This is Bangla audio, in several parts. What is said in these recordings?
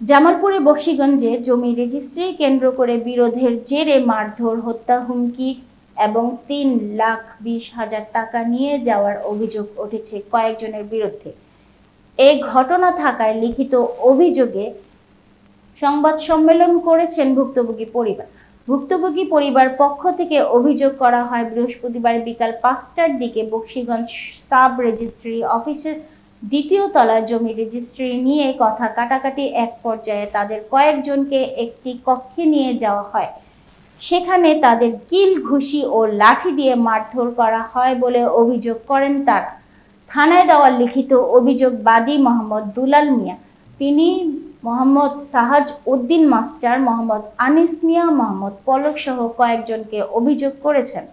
জামালপুরে বকশীগঞ্জে জমি রেজিস্ট্রি কেন্দ্র করে বিরোধের জেরে মারধর, হত্যা, হুমকি এবং ৩,২০,০০০ টাকা নিয়ে যাওয়ার অভিযোগ উঠেছে কয়েকজনের বিরুদ্ধে। এই ঘটনা থাকায় লিখিত অভিযোগে সংবাদ সম্মেলন করেছেন ভুক্তভোগী পরিবার। ভুক্তভোগী পরিবার পক্ষ থেকে অভিযোগ করা হয়, বৃহস্পতিবার বিকাল ৫টার দিকে বকশীগঞ্জ সাব রেজিস্ট্রি অফিসের দ্বিতীয় তলায় জমি রেজিস্ট্রি নিয়ে কথা কাটাকাটি এক পর্যায়ে তাদের কয়েকজনকে একটি কক্ষে নিয়ে যাওয়া হয়। সেখানে তাদের কিল, ঘুষি ও লাঠি দিয়ে মারধর করা হয় বলে অভিযোগ করেন তারা। থানায় দেওয়া লিখিত অভিযোগ বাদী মোহাম্মদ দুলাল মিয়া, তিনি মোহাম্মদ সাহাজ উদ্দিন মাস্টার, মোহাম্মদ আনিস মিয়া, মোহাম্মদ পলক সহ কয়েকজনকে অভিযোগ করেছেন।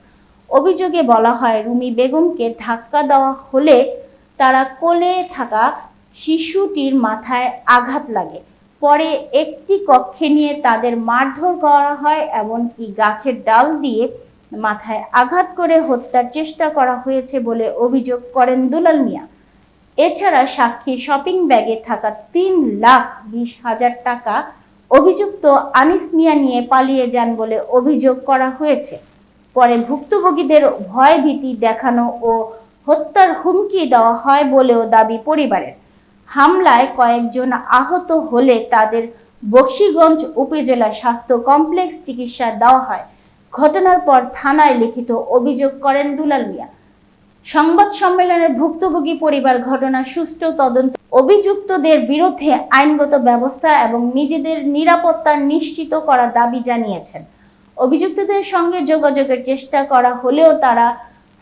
অভিযোগে বলা হয়, রুমি বেগমকে ধাক্কা দেওয়া হলে তারা কোলে থাকা শিশুটির মাথায় আঘাত লাগে। পরে একটি কক্ষে নিয়ে তাদের মারধর করা হয়, এমনকি গাছের ডাল দিয়ে মাথায় আঘাত করে হত্যার চেষ্টা করা হয়েছে বলে অভিযোগ করেন দুলাল মিয়া। এছাড়া সাক্ষীর শপিং ব্যাগে থাকা ৩,২০,০০০ টাকা অভিযুক্ত আনিস মিয়া নিয়ে পালিয়ে যান বলে অভিযোগ করা হয়েছে। পরে ভুক্তভোগীদের ভয় ভীতি দেখানো ও হত্যার হুমকি দেওয়া হয় বলেও দাবি পরিবারের। হামলায় কয়েকজন আহত হলে তাদের বকশীগঞ্জ উপজেলা স্বাস্থ্য কমপ্লেক্স চিকিৎসা দেওয়া হয়। ঘটনার পর থানায় লিখিত অভিযোগ করেন দুলাল মিয়া। সংবাদ সম্মেলনের ভুক্তভোগী পরিবার ঘটনার সুষ্ঠু তদন্ত, অভিযুক্তদের বিরুদ্ধে আইনগত ব্যবস্থা এবং নিজেদের নিরাপত্তা নিশ্চিত করার দাবি জানিয়েছেন। অভিযুক্তদের সঙ্গে যোগাযোগের চেষ্টা করা হলেও তারা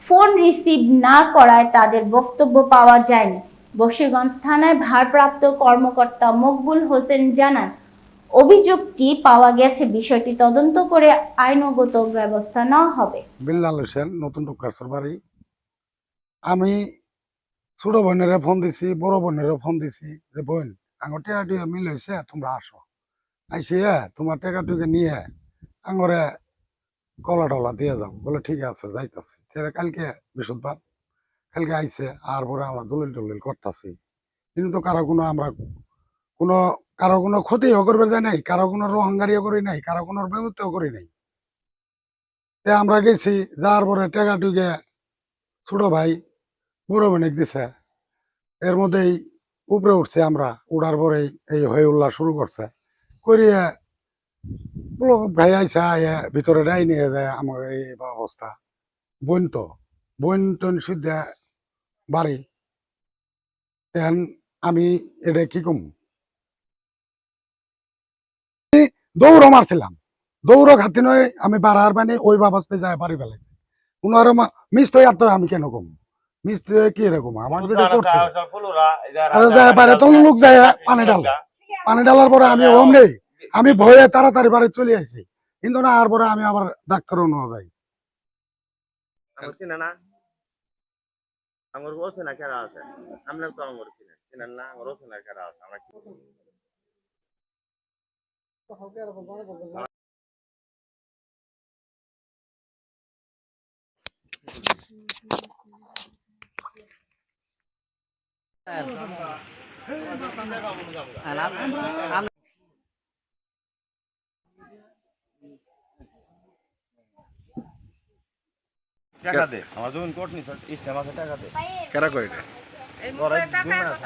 ফোন রিসিভ না করায় তাদের বক্তব্য পাওয়া যায়নি। বকশীগঞ্জ থানায় ভারপ্রাপ্ত কর্মকর্তা মকবুল হোসেন জানান, অভিযোগটি পাওয়া গেছে, বিষয়টি তদন্ত করে আইনগত ব্যবস্থা নেওয়া হবে। বিল্লাল হোসেন, নতুন টুকারসর বাড়ি। আমি ছোট বোনেরে ফোন দিছি, বড় বোনেরও ফোন দিছি যে বোন আঙর টেকা টুকা মিল হয়েছে, তোমরা আসো, আইসি তোমার টেকা টুকে নিয়ে আঙরে কলা টলা দিয়ে যাও। বলে ঠিক আছে, যাইতাছি। কালকে বৃহস্পতিবার, কালকে আইসে, আর পরে আমরা দলিল টলিল করতেছি, কিন্তু আমরা কারো কোনো ক্ষতিও করবে যায় নাই, কারো কোনো রোহাঙ্গারিও করি নাই, কারো কোনো বিমুক্তও করি নাই। আমরা গেছি, যাওয়ার পরে টেকা টুকে ছোট ভাই বড় বোনেক দিছে, এর মধ্যেই উপরে উঠছে। আমরা উঠার পরেই এই হয়ে উল্লাস শুরু করছে, করিয়ে ভাই আইসা ভিতরে ডাই নিয়ে যায়। আমার এই অবস্থা, বোন টোন সুদ্ধা বাড়ি। এখন আমি এটা কি কম, দৌড়ও মারছিলাম, দৌড়ও খাতি নয়, আমি বাড়ার মানে ওই বাবাসতে যায় বাড়ি ফেলাইছে। কোনো আর মিস তো আর তো আমি কেন কম, মিস্ত্রি কি এরকম আমার যেটা করছে লোক যায় পানি ঢালার পরে আমি হোম নেই, আমি ভয়ে তাড়াতাড়ি বাড়ি চলে আসি, কিন্তু না আর পরে আমি আবার ডাক্তারও নেওয়া যাই। টাকা দে, আমার জমিন কোট নি, ইস্টেম আছে, টাকা দে। কেরা কয় এটা? ওরা দুই মাস